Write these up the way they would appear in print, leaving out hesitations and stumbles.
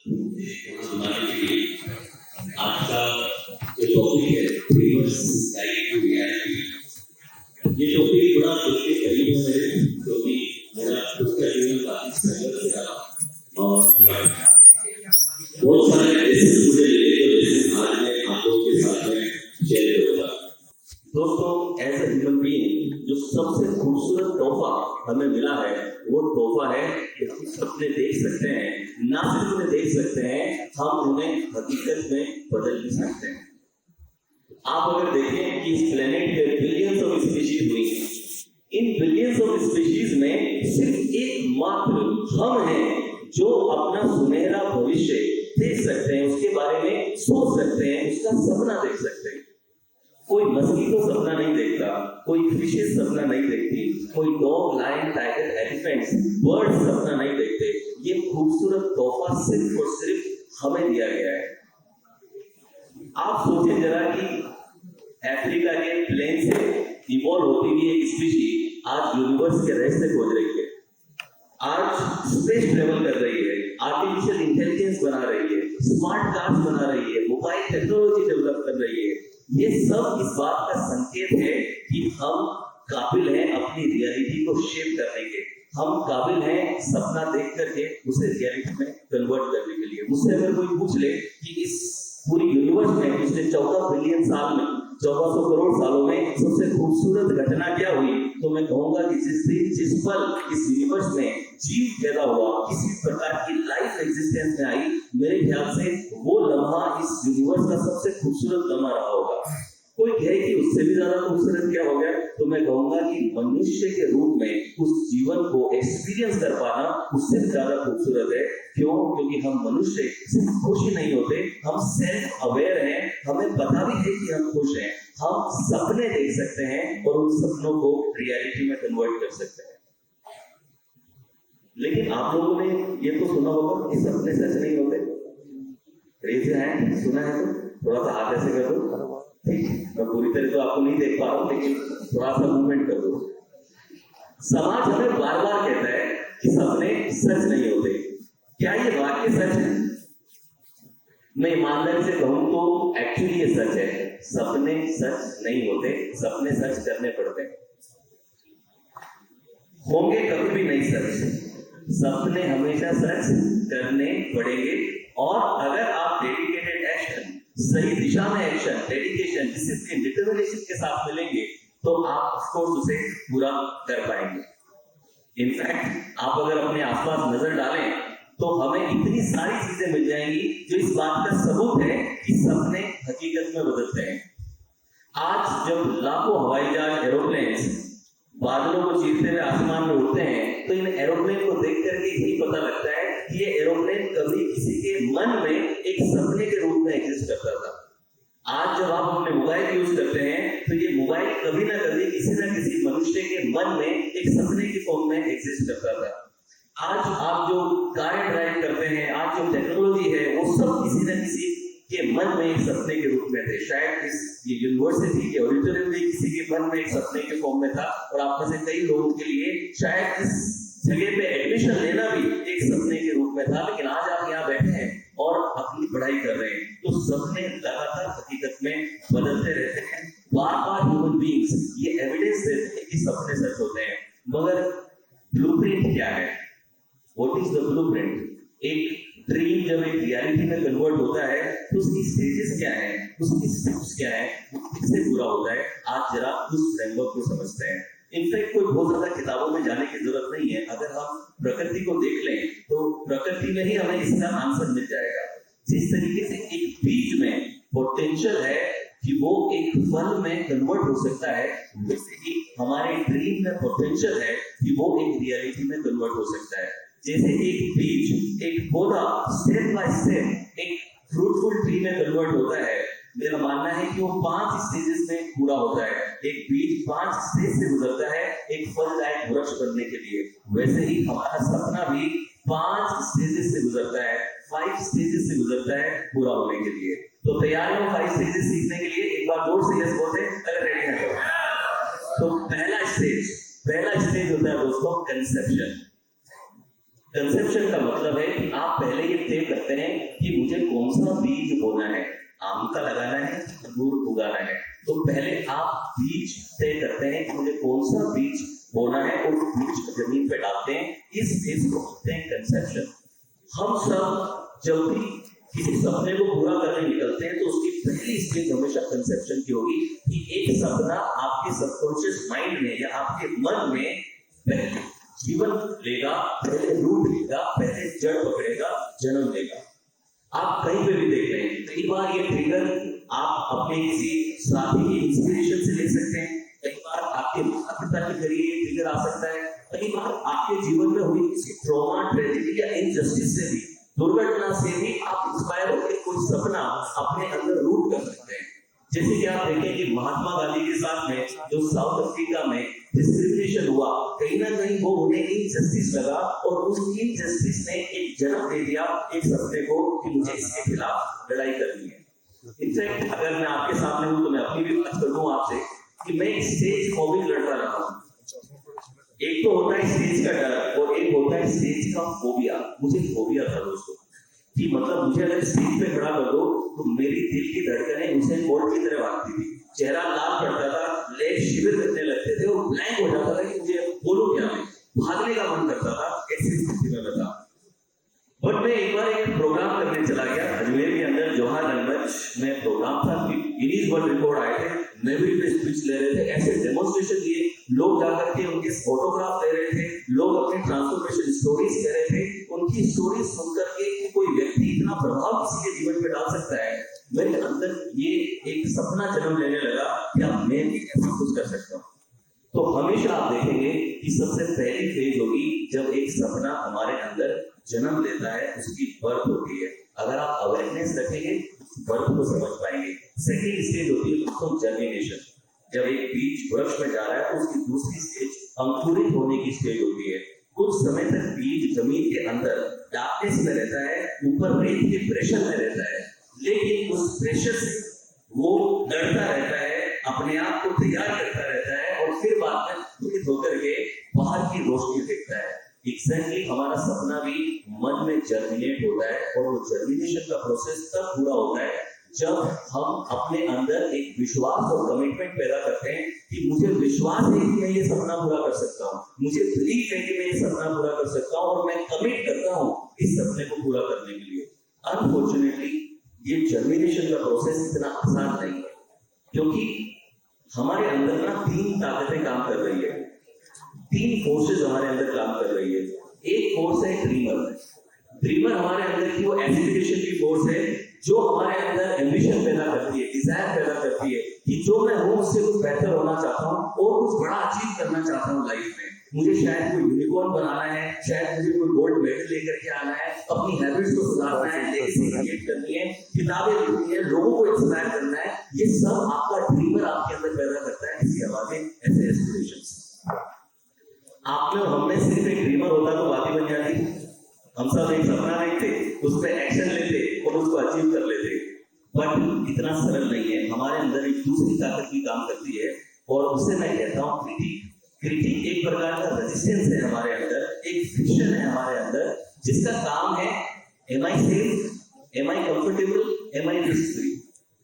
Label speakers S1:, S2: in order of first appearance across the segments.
S1: सुनाने के लिए आज का जो टॉपिक है ड्रीमर्स गाइड टू रियलिटी, ये टॉपिक बड़ा दिल के करीब है मेरे, क्योंकि मेरा खुद का जीवन काफी संघर्ष से रहा और बहुत सारे ऐसे मुझे मिले जो जैसे आज मैं आप लोगों के साथ में शेयर करूंगा। दोस्तों, एज ए ह्यूमन बीइंग जो सबसे खूबसूरत तोहफा हमें मिला है वो तोहफा है कि हम सपने देख सकते हैं। ना सिर्फ उन्हें देख सकते हैं, हम उन्हें हकीकत में बदल भी सकते हैं। आप अगर देखें कि इस प्लेनेट पे बिलियंस ऑफ स्पीशीज हुई, इन बिलियंस ऑफ स्पीशीज में सिर्फ एकमात्र हम हैं जो अपना सुनहरा भविष्य देख सकते हैं, उसके बारे में सोच सकते हैं, उसका सपना देख सकते हैं। कोई मस्कीटो सपना नहीं देखता, कोई फिशेस सपना नहीं देखती, कोई dog, lion, tiger, elephants, bird सपना नहीं देखते। ये खूबसूरत तोहफा सिर्फ और सिर्फ हमें दिया गया है। आप सोचें जरा कि अफ्रीका के प्लेन से इवॉल्व होती हुई एक स्पीशीज आज यूनिवर्स के रहस्य खोज रही है, आज स्पेस ट्रेवल कर रही है, आर्टिफिशियल इंटेलिजेंस बना रही है, स्मार्ट कार्स बना रही है, मोबाइल टेक्नोलॉजी डेवलप कर रही है। ये सब इस बात का संकेत है कि हम काबिल हैं अपनी रियलिटी को शेप करने के, हम काबिल हैं सपना देख करके उसे रियलिटी में कन्वर्ट करने के लिए। मुझसे अगर कोई पूछ ले कि इस पूरी यूनिवर्स में पिछले 14 बिलियन साल में, 1400 करोड़ सालों में सबसे खूबसूरत घटना क्या हुई, तो मैं कहूंगा कि जिस पल इस यूनिवर्स में जीव पैदा हुआ, किसी प्रकार की लाइफ एग्जिस्टेंस में आई, मेरे ख्याल से वो लम्हा इस यूनिवर्स का सबसे खूबसूरत लम्हा रहा होगा। कोई कहे कि उससे भी ज्यादा खूबसूरत क्या हो गया, तो मैं कहूंगा कि मनुष्य के रूप में उस जीवन को एक्सपीरियंस कर पाना उससे ज्यादा खूबसूरत है। क्यों? क्योंकि हम मनुष्य सिर्फ खुश ही नहीं होते, हम सेल्फ अवेयर हैं, हमें पता भी है कि हम खुश हैं, हम सपने देख सकते हैं और उन सपनों को रियलिटी में कन्वर्ट कर सकते हैं। लेकिन आप लोगों ने ये तो सुना होगा कि सपने सच नहीं होते। रेज हैंड, सुना है तो थोड़ा सा हाथ ऐसे कर दो। ठीक, मैं पूरी तरह तो आपको नहीं देख पा रहा हूं, लेकिन थोड़ा सा मूवमेंट कर दो। समाज हमें बार बार कहता है कि सपने सच नहीं होते। क्या ये वाक्य सच है? मैं ईमानदारी से कहूं तो एक्चुअली ये सच है। सपने सच नहीं होते, सपने सच करने पड़ते हैं। होंगे कभी भी नहीं सच, सपने हमेशा सच करने पड़ेंगे। और अगर आप डेडिकेटेड एक्शन, सही दिशा में एक्शन, डेडिकेशन, डिसिप्लिन, डिटरमिनेशन के साथ मिलेंगे तो आप ऑफ कोर्स उसे पूरा कर पाएंगे। इनफैक्ट आप अगर अपने आसपास नजर डालें तो हमें इतनी सारी चीजें मिल जाएंगी जो इस बात का सबूत है कि सपने हकीकत में बदलते हैं। आज जब लाखों हवाई जहाज, एरोप्लेन्स बादलों को चीरते हुए आसमान में उड़ते हैं, तो इन एरोप्लेन को देख करके यही पता लगता है कि ये एरोप्लेन कभी किसी के मन में एक सपने के रूप में एग्जिस्ट करता था। आज जब आप अपने मोबाइल यूज करते हैं तो ये मोबाइल कभी ना कभी किसी ना किसी मनुष्य के मन में एक सपने की फॉर्म में एग्जिस्ट करता था। आज आप जो कारें ड्राइव करते हैं, आज जो टेक्नोलॉजी है, वो सब किसी ना किसी के मन में एक सपने के रूप में थे। शायद ये यूनिवर्सिटी के ऑडिटोरियम में किसी के मन में एक सपने के फॉर्म में था, और आप में से कई लोगों के लिए शायद इस जगह पे एडमिशन लेना भी एक सपने के रूप में था। लेकिन आज आप यहाँ बैठे हैं और अपनी पढ़ाई कर रहे हैं, तो सपने लगातार हकीकत में बदलते रहते हैं। बार बार ह्यूमन बीइंग्स ये एविडेंस देते हैं कि सपने सच होते हैं। मगर ब्लूप्रिंट क्या है? What is the blueprint? एक ड्रीम जब एक रियलिटी में कन्वर्ट होता है तो उसकी स्टेजेस क्या है, उसकी स्टेप्स क्या है, वो किससे पूरा होता है? आज जरा उस फ्रेमवर्क को समझते हैं। इनफैक्ट कोई बहुत ज्यादा किताबों में जाने की जरूरत नहीं है। अगर हम प्रकृति को देख लें तो प्रकृति में ही हमें इसका आंसर मिल जाएगा। जिस तरीके से एक बीज में पोटेंशियल है कि वो एक फल में कन्वर्ट हो सकता है, वैसे ही हमारे ड्रीम में पोटेंशियल है कि वो एक रियलिटी में कन्वर्ट हो सकता है। जैसे एक बीज, एक पौधा स्टेप बाय स्टेप एक फ्रूटफुल ट्री में कन्वर्ट होता है, मेरा मानना है कि वो 5 स्टेजेस में पूरा होता है। एक बीज 5 स्टेज से गुजरता है एक फलदायक वृक्ष बनने के लिए। वैसे ही हमारा सपना भी 5 स्टेजेस से गुजरता है, 5 स्टेजेस से गुजरता है पूरा होने के लिए। तो तैयार हो 5 स्टेजेस सीखने के लिए? एक बार जोर से यस बोलते हैं अगर रेडी है तो। पहला स्टेज होता है दोस्तों कंसेप्शन। कंसेप्शन का मतलब है कि आप पहले ये तय करते हैं कि मुझे कौन सा बीज बोना है, आम का लगाना है, अंगूर उगाना है। तो पहले आप बीज तय करते हैं कि मुझे कौन सा बीज बोना है और बीज को जमीन पे डालते हैं। इस फेज को बोलते हैं कंसेप्शन। हम सब जब भी किसी सपने को पूरा करने निकलते हैं तो उसकी पहली स्टेज हमेशा कंसेप्शन की होगी कि एक सपना आपके सबकॉन्शियस माइंड में या आपके मन में पहले जीवन लेगा, पहले रूट लेगा, पहले जड़ पकड़ेगा, जन्म लेगा। आप कहीं पे भी देख रहे हैं, कई बार ये ट्रिगर आप अपने किसी साथी की इंस्पिरेशन से ले सकते हैं, कई बार आपके माता पिता के जरिए ये ट्रिगर आ सकता है, कई बार आपके जीवन में हुई किसी ट्रॉमा, ट्रेजेडी या इनजस्टिस से भी, दुर्घटना से भी आप इंस्पायर होकर कोई सपना अपने अंदर रूट कर सकते हैं। जैसे कि आप देखें कि महात्मा गांधी के साथ में जो साउथ अफ्रीका में डिस्क्रिमिनेशन हुआ, कहीं ना कहीं वो उन्हें इनजस्टिस लगा और उस इनजस्टिस ने एक जन्म दे दिया एक सपने को कि मुझे इसके खिलाफ लड़ाई करनी है। इनफैक्ट अगर मैं आपके सामने हूं तो मैं अपनी भी बात कर दूं आपसे कि मैं स्टेज फोबिक लड़का रहा हूं। एक तो होता है स्टेज का डर और एक होता है स्टेज का फोबिया। मुझे फोबिया था दोस्तों कि मतलब मुझे अगर स्टेज पे खड़ा कर दो तो मेरी दिल की धड़कनें उसे बोल्ट की तरह भागती थी, चेहरा लाल पड़ता था, लेग शिविर करने लगते थे और ब्लैंक हो जाता था कि मुझे बोलूं क्या, मैं भागने का मन करता था। ऐसी स्थिति में बता। बट मैं एक बार एक प्रोग्राम करने चला गया अजमेर के अंदर, जवाहर रंगमंच में प्रोग्राम था, गिनीज वर्ल्ड रिकॉर्ड आए थे, नेवी पे स्पीच ले रहे थे, ऐसे डेमोन्स्ट्रेशन दिए, लोग जाकर के उनके फोटोग्राफ ले रहे थे, लोग अपने ट्रांसफॉर्मेशन स्टोरीज कह रहे थे। उनकी स्टोरी सुनकर के कि कोई व्यक्ति इतना प्रभाव किसी के जीवन पे डाल सकता है, मेरे अंदर ये एक सपना जन्म लेने लगा कि अब मैं भी ऐसा कुछ कर सकता हूँ। तो हमेशा आप देखेंगे कि सबसे पहली फेज होगी जब एक सपना हमारे अंदर जन्म लेता है, उसकी बर्थ होती है। अगर आप अवेयरनेस रखेंगे बर्थ को समझ पाएंगे। सेकेंड स्टेज होती है दोस्तों जर्मिनेशन। जब एक बीज वृक्ष में जा रहा है तो उसकी दूसरी स्टेज अंकुरित होने की स्टेज होती है। कुछ समय तक बीज जमीन के अंदर डार्कनेस में रहता है, ऊपर रेत के प्रेशर में रहता है, लेकिन उस प्रेशर से वो लड़ता रहता है, अपने आप को तैयार करता रहता है और फिर बाद में खुद होकर के बाहर की रोशनी देखता है। एग्जैक्टली हमारा सपना भी मन में जर्मिनेट होता है और वो जर्मिनेशन का प्रोसेस तब पूरा होता है जब हम अपने अंदर एक विश्वास और कमिटमेंट पैदा करते हैं कि मुझे विश्वास है कि मैं ये सपना पूरा कर सकता हूँ, मुझे बिलीफ है कि मैं ये सपना पूरा कर सकता हूँ और मैं कमिट करता हूँ इस सपने को पूरा करने के लिए। अनफॉर्चुनेटली ये जर्मिनेशन का प्रोसेस इतना आसान नहीं है, क्योंकि हमारे अंदर ना तीन ताकतें काम कर रही है, तीन फोर्सेस हमारे अंदर काम कर रही है। एक फोर्स है ड्रीमर। ड्रीमर हमारे अंदर की वो एस्पिरेशन की फोर्स है जो हमारे अंदर एम्बिशन पैदा करती है, डिजायर पैदा करती है कि जो मैं हूं उससे कुछ बेहतर होना चाहता हूं और कुछ बड़ा अचीव करना चाहता हूं लाइफ में। मुझे शायद कोई यूनिकॉर्न बनाना है, शायद मुझे कोई गोल्ड मेडल लेकर के आना है, अपनी हैबिट्स को सुधारना है, लेगेसी क्रिएट करनी है, किताबें लिखनी है, लोगों को इंस्पायर करना है। ये सब आपका ड्रीमर आपके अंदर पैदा करता है, ऐसी आवाजें, ऐसे एस्पिरेशंस। आप में और हम में सिर्फ एक ड्रीमर होता तो बात ही बन जाती। हम सब एक सपना देखते, उस पर एक्शन लेते और उसको अचीव कर लेते, बट इतना सरल नहीं है। हमारे अंदर एक दूसरी ताकत भी काम करती है और उसे मैं कहता हूँ क्रिटिक। क्रिटिक एक प्रकार का रेजिस्टेंस है हमारे अंदर, एक फ्रिक्शन है हमारे अंदर, जिसका काम है एम आई सेफ, एम आई कंफर्टेबल, एम आई रिस्क फ्री।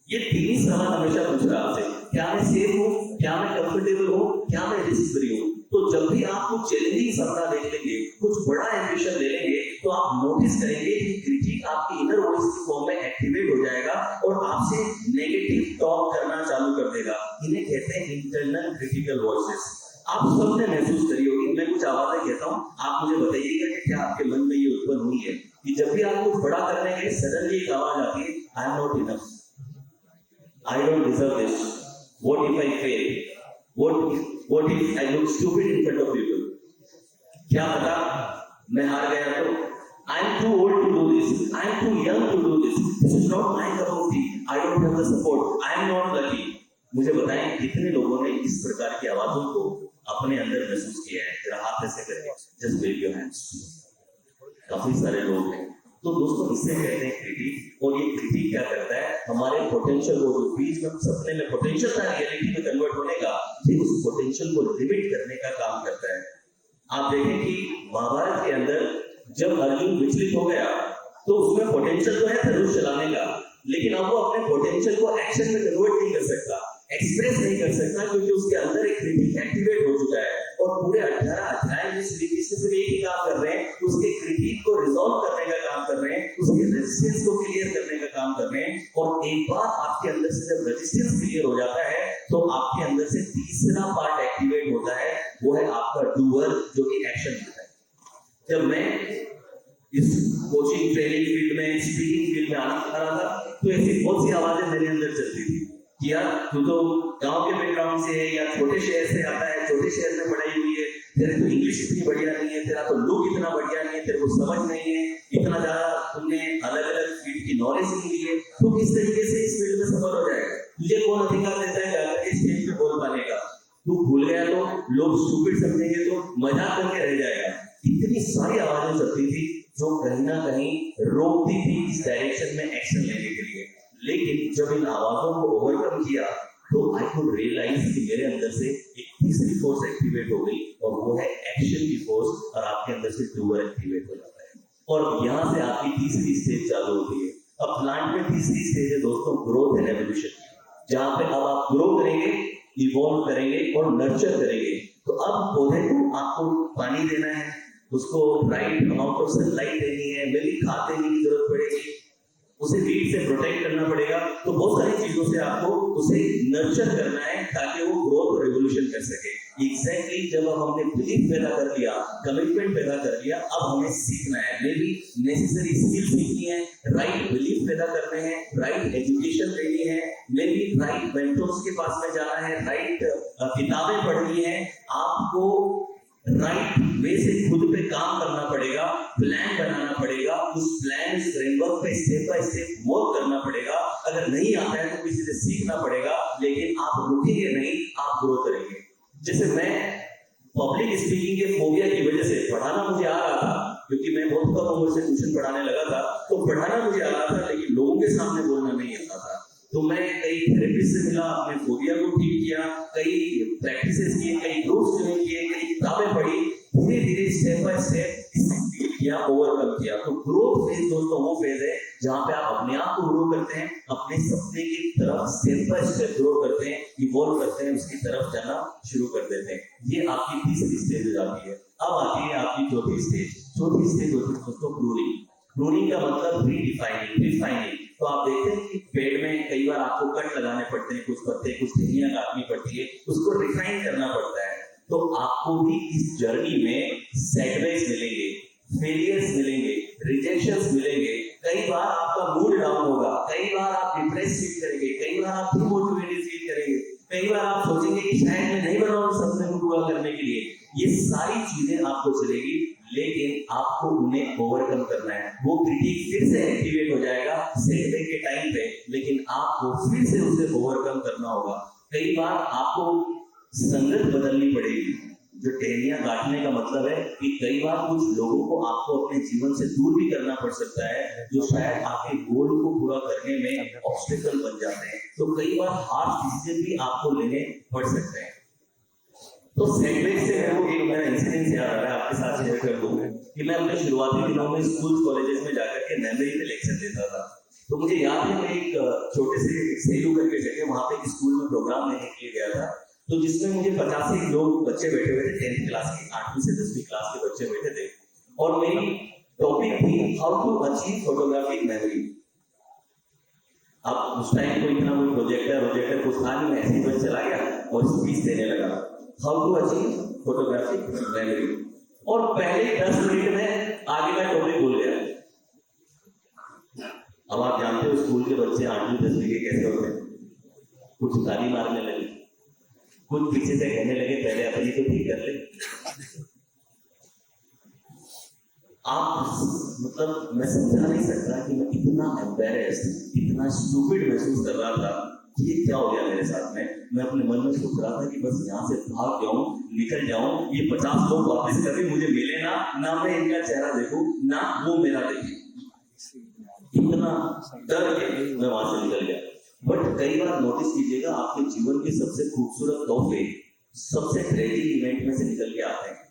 S1: ये तीन ही सवाल हमेशा पूछ रहा आपसे, क्या मैं सेफ हूँ, क्या मैं कंफर्टेबल हूँ, क्या मैं रिस्क फ्री हूँ। तो जब भी आप कुछ चैलेंजिंग सपना देख लेंगे, कुछ बड़ा एम्बिशन ले लेंगे, तो आप नोटिस करेंगे कि क्रिटिक आपकी इनर वॉइस की फॉर्म में एक्टिवेट हो जाएगा और आपसे नेगेटिव टॉक करना चालू कर देगा। इन्हें कहते हैं इंटरनल क्रिटिकल वॉइसेस। आप सबने महसूस करी होगी, मैं कुछ आवाजें कहता हूँ, आप मुझे बताइएगा कि क्या आपके मन में ये उत्पन्न हुई है कि जब भी आप कुछ बड़ा करने गए सडनली एक आवाज आती है, I am not enough, I don't deserve this. What if I fail? What if I look stupid in front of people? क्या पता मैं हार गया तो? I am too old to do this. I am too young to do this. This is not my cup of tea. I don't have the support. I am not lucky. मुझे बताएं कितने लोगों ने इस प्रकार की आवाजों को अपने अंदर महसूस किया है? जरा हाथ ऐसे करके just wave your hands. काफी सारे लोग हैं। तो दोस्तों इससे कहते हैं क्रिटिक, और ये क्रिटिक क्या करता है, हमारे पोटेंशियल को, जो बीच में सपने में पोटेंशियल था रियलिटी में कन्वर्ट होने का, ये उस पोटेंशियल को लिमिट करने का काम करता है। आप देखें कि महाभारत के अंदर जब अर्जुन विचलित हो गया तो उसमें पोटेंशियल तो है धनुष चलाने का, लेकिन अब वो अपने पोटेंशियल को एक्शन में कन्वर्ट नहीं कर सकता, एक्सप्रेस नहीं कर सकता, क्योंकि उसके अंदर एक क्रिटिक एक्टिवेट हो चुका है। और पूरे 18 अध्याय में श्री कृष्ण सिर्फ एक ही काम कर रहे हैं, उसके क्रिटिक को रिजॉल्व करने का काम कर रहे हैं, उसके रेजिस्टेंस को क्लियर करने का काम कर रहे हैं। और एक बार आपके अंदर से जब रेजिस्टेंस क्लियर हो जाता है तो आपके अंदर से तीसरा पार्ट एक्टिवेट होता है, वो है आपका डूअर, जो कि एक्शन होता है। जब मैं इस कोचिंग ट्रेनिंग फील्ड में, स्पीकिंग फील्ड में आना चाह रहा था, तो ऐसी बहुत सी आवाजें मेरे अंदर चलती थी कि यार तू तो गांव के बैकग्राउंड से है या छोटे शहर से आता है, छोटे शहर में पढ़ाई हुई है, तेरे तो इंग्लिश इतनी बढ़िया नहीं है, तेरा तो लुक इतना बढ़िया नहीं है, तेरे को समझ नहीं है, इतना ज्यादा तुमने अलग अलग फील्ड की नॉलेज नहीं ली है, तो किस तरीके से इस फील्ड में सफल हो जाएगा? तुझे कौन अधिकार देता है जाकर के स्टेज पे बोल पाने का? तू भूल गया तो लोग स्टूपिड समझेंगे, तो मजाक करके रह जाएगा। इतनी सारी आवाजें चलती थी जो कहीं ना कहीं रोकती थी इस डायरेक्शन में एक्शन लेने के लिए। लेकिन जब इन आवाजों को ओवरकम किया तो आई कुड रियलाइज कि मेरे अंदर से एक तीसरी फोर्स एक्टिवेट हो गई, और वो है एक्शन की फोर्स, और आपके अंदर से डूअर एक्टिवेट हो जाता है, और यहाँ से आपकी तीसरी स्टेज चालू होती है। अब प्लांट में तीसरी स्टेज है दोस्तों, ग्रोथ एंड एवोल्यूशन, जहाँ पे अब आप ग्रो करेंगे, इवॉल्व करेंगे और नर्चर करेंगे। तो अब पौधे को आपको पानी देना है, उसको राइट अमाउंट ऑफ सनलाइट देनी है, मे बी खाद देने की जरूरत पड़ेगी, उसे वीड से प्रोटेक्ट करना पड़ेगा। तो बहुत सारी चीजों से आपको उसे नर्चर करना है ताकि वो ग्रोथ और रिवोल्यूशन कर सके। एग्जैक्टली जब हमने बिलीफ पैदा कर लिया, कमिटमेंट पैदा कर लिया, अब हमें सीखना है, मे बी नेसेसरी स्किल सीखनी है, राइट बिलीफ पैदा करने हैं, राइट एजुकेशन लेनी है, मे बी राइट मेंटर्स के पास में जाना है, राइट किताबें पढ़नी है, आपको राइट वे से खुद पे काम करना पड़ेगा, प्लान बनाना पड़ेगा, उस प्लान फ्रेमवर्क पे स्टेप बाय स्टेप वर्क करना पड़ेगा। अगर नहीं आता है तो किसी से सीखना पड़ेगा, लेकिन आप रुकेंगे नहीं, आप ग्रो करेंगे। जैसे मैं पब्लिक स्पीकिंग के फोबिया की वजह से पढ़ाना मुझे आ रहा था, क्योंकि मैं बहुत कम उम्र से ट्यूशन पढ़ाने लगा था, तो पढ़ाना मुझे आ रहा था, लेकिन लोगों के सामने बोलना नहीं आता था। तो मैं कई थेरेपिस्ट से मिला, अपने फोबिया को ठीक किया, कई प्रैक्टिसेस किए, कई ग्रुप्स ज्वाइन किए, कई किताबें पढ़ी, धीरे धीरे स्टेप बाय स्टेप किया, ओवरकम किया। तो ग्रोथ फेज दोस्तों वो फेज है जहाँ पे आप अपने आप को ग्रो करते हैं, अपने सपने की तरफ स्टेप बाय स्टेप ग्रो करते हैं, इवॉल्व करते हैं, उसकी तरफ जाना शुरू कर देते हैं। ये आपकी तीसरी स्टेज हो जाती है। अब आती है आपकी चौथी स्टेज। चौथी स्टेज होती है दोस्तों प्रूनिंग। प्रूनिंग का मतलब रीडिफाइनिंग, रिफाइनिंग। तो आप देखते हैं कि पेड़ में कई बार आपको कट लगाने पड़ते हैं, कुछ पत्ते, कुछ टहनियां काटनी पड़ती है, उसको रिफाइन करना पड़ता है। तो आपको भी इस जर्नी में सेटबैक्स मिलेंगे, फेलियर्स मिलेंगे, रिजेक्शंस मिलेंगे, कई बार आपका मूड डाउन होगा, कई बार आप डिप्रेस फील करेंगे, कई बार आप डिमोटिवेटेड फील करेंगे, कई बार आप सोचेंगे कि शायद मैं नहीं बना हूं सपने को पूरा करने के लिए। ये सारी चीजें आपको चलेगी, लेकिन आपको उन्हें ओवरकम करना है। वो क्रिटिक फिर से एक्टिवेट हो जाएगा सेटबैक के टाइम पे, लेकिन आपको फिर से उसे ओवरकम करना होगा। कई बार आपको संगत बदलनी पड़ेगी। जो टहनियां काटने का मतलब है कि कई बार कुछ लोगों को आपको अपने जीवन से दूर भी करना पड़ सकता है, जो शायद आपके गोल को पूरा करने में ऑब्स्टेकल बन जाते हैं। तो कई बार हार्ड डिसीजन भी आपको लेने पड़ सकते हैं। तो सेटबैक से मेरे को एक मेरा इंसिडेंट याद आ रहा है, आपके साथ शेयर कर दूं कि मैं अपने शुरुआती दिनों में स्कूल कॉलेजेस में जाकर के मेमोरी पे लेक्चर देता था। तो मुझे याद है मैं एक छोटे से सेलू करके जगह वहां पे एक स्कूल में प्रोग्राम लेने के लिए गया था। तो जिसमें मुझे 85 लोग बच्चे बैठे हुए थे, 10th क्लास के, 8वीं से 10वीं क्लास के बच्चे बैठे थे, और मेरी टॉपिक थी how to achieve photographic memory. अब उस टाइम कोई इतना कोई प्रोजेक्टर कुछ था नहीं, मैं ऐसे ही चला गया और स्पीच देने लगा, how to achieve photographic memory. और पहले 10 मिनट में आगे का टॉपिक भूल गया। अब आप जानते हो स्कूल के बच्चे 8वीं 10वीं के कैसे होते हैं, कुछ गाली मारने लगे, कुछ पीछे से कहने लगे पहले अपनी तो ठीक कर ले। आप मतलब मैं समझा नहीं सकता कि मैं इतना एम्बैरेस्ड, इतना स्टूपिड महसूस कर रहा था कि ये क्या हो गया मेरे साथ में। मैं अपने मन में सोच रहा था कि बस यहाँ से भाग जाऊं, निकल जाऊं, ये 50 लोग वापस कभी मुझे मिले ना मैं इनका चेहरा देखूं, ना वो मेरा देखे। इतना डर के मैं वहां से निकल गया। बट कई बार नोटिस कीजिएगा, आपके जीवन के सबसे खूबसूरत तोहफे सबसे ट्रेजिक इवेंट में से निकल के आते हैं।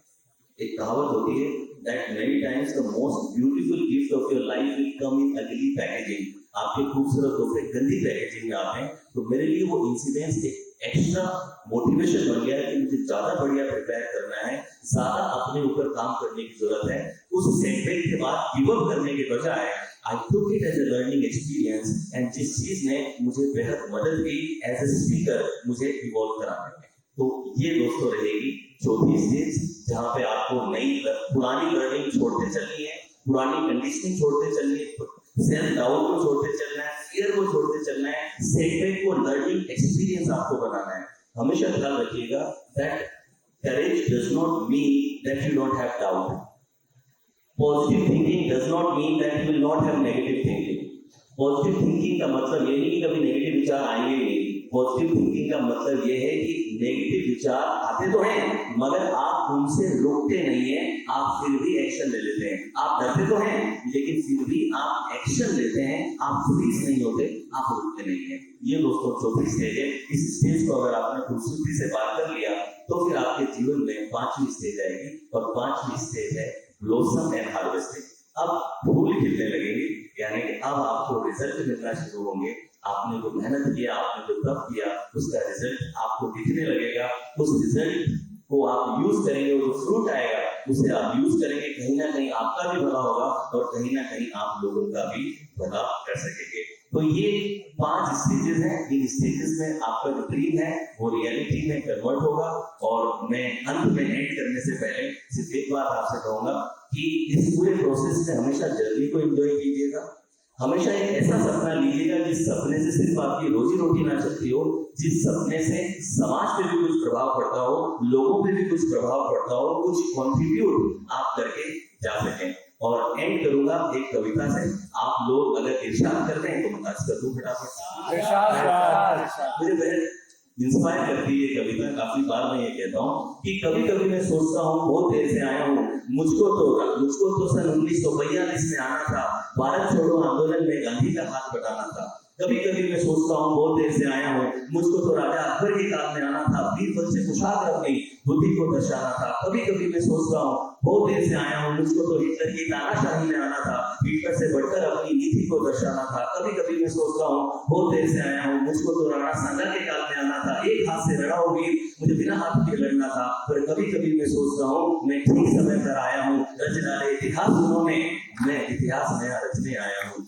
S1: एक कहावत होती है, that many times the most beautiful gift of your life will come in ugly packaging. आपके खूबसूरत तोहफे गंदी पैकेजिंग में आते हैं, तो मेरे लिए वो इंसिडेंस एक एक्स्ट्रा मोटिवेशन बन गया है कि मुझे ज्यादा बढ़िया प्रिपेयर करना है, ज्यादा अपने ऊपर काम करने की जरूरत है। उस सेटबैक के बाद गिव अप करने के बजाय I took it as a learning experience, and जिस चीज ने मुझे बेहद मदद की एज ए स्पीकर मुझे इवॉल्व कराने में। तो ये दोस्तों रहेगी चौथी स्टेज, जहाँ पे आपको पुरानी लर्निंग छोड़ते चलनी है, पुरानी कंडीशनिंग छोड़ते चलनी है, सेल्फ डाउट को छोड़ते चलना है, फियर को छोड़ते चलना है, सेटबैक को लर्निंग एक्सपीरियंस आपको बनाना है। हमेशा ख्याल रखिएगा that courage does not mean that you don't have doubt. Positive thinking does not mean that you will not have negative thinking. Positive thinking का मतलब ये नहीं कि कभी नेगेटिव विचार आएंगे ही नहीं। पॉजिटिव थिंकिंग का मतलब ये है कि नेगेटिव विचार आते तो हैं, मगर आप उनसे रोकते नहीं हैं, आप फिर भी एक्शन ले लेते हैं। आप डरते तो हैं, लेकिन फिर भी आप एक्शन लेते हैं, आप फ्रीज नहीं होते, आप रुकते नहीं हैं। ये दोस्तों चौथी स्टेज है। इस स्टेज को अगर आपने खूबसूरती से पार कर लिया, तो फिर आपके जीवन में पांचवी स्टेज आएगी, और पांचवी स्टेज है ब्लॉसम एंड हार्वेस्टिंग। अब फूल खिलने लगेंगे, यानी कि अब आपको रिजल्ट मिलना शुरू होंगे। आपने जो मेहनत किया, आपने जो तप किया, उसका रिजल्ट आपको दिखने लगेगा। उस रिजल्ट को आप यूज करेंगे, वो जो फ्रूट आएगा उसे आप यूज करेंगे। कहीं ना कहीं आपका भी भला होगा, और कहीं ना कहीं आप लोगों का भी भला कर सकेंगे। तो ये 5 स्टेजेस हैं। इन स्टेजेस में आपका जो ड्रीम है वो रियलिटी में कन्वर्ट होगा। और मैं अंत में एंड करने से पहले सिर्फ एक बात आपसे कहूंगा कि इस पूरे प्रोसेस में हमेशा जर्नी को एंजॉय कीजिएगा। हमेशा एक ऐसा सपना लीजिएगा जिस सपने से सिर्फ आपकी रोजी रोटी ना चलती हो, जिस सपने से समाज पे भी कुछ प्रभाव पड़ता हो, लोगों पे भी कुछ प्रभाव पड़ता हो, कुछ कंट्रीब्यूट आप करके जा सकें। और एंड करूंगा एक कविता से। आप लोग अगर इरशाद करते हैं तो मैं आज कर दूं फटाफट। मुझे बेहद इंस्पायर करती है कविता। काफी बार मैं ये कहता हूँ कि कभी कभी मैं सोचता हूँ बहुत देर से आया हूँ, मुझको तो सन 1942 में आना था, भारत छोड़ो आंदोलन में गांधी का हाथ बटाना था। कभी कभी मैं सोचता हूँ बहुत देर से आया हूँ, मुझको तो राजा अकबर के काल में आना था, वीर से कुशाग्र अपनी बुद्धि को दर्शाना था। कभी कभी मैं सोचता हूँ बहुत देर से आया हूँ, मुझको तो हिटलर की तानाशाही में आना था, हिटलर से बढ़कर अपनी नीति को दर्शाना था। कभी कभी मैं सोचता हूँ बहुत देर से आया हूँ, मुझको तो राणा सांगा के काल में आना था, एक हाथ से लड़ा होगी, मुझे बिना हाथ के लड़ना था। पर कभी कभी मैं सोचता हूँ मैं ठीक समय पर आया हूँ, रच डाले इतिहास उन्होंने, मैं इतिहास नया रचने आया हूँ।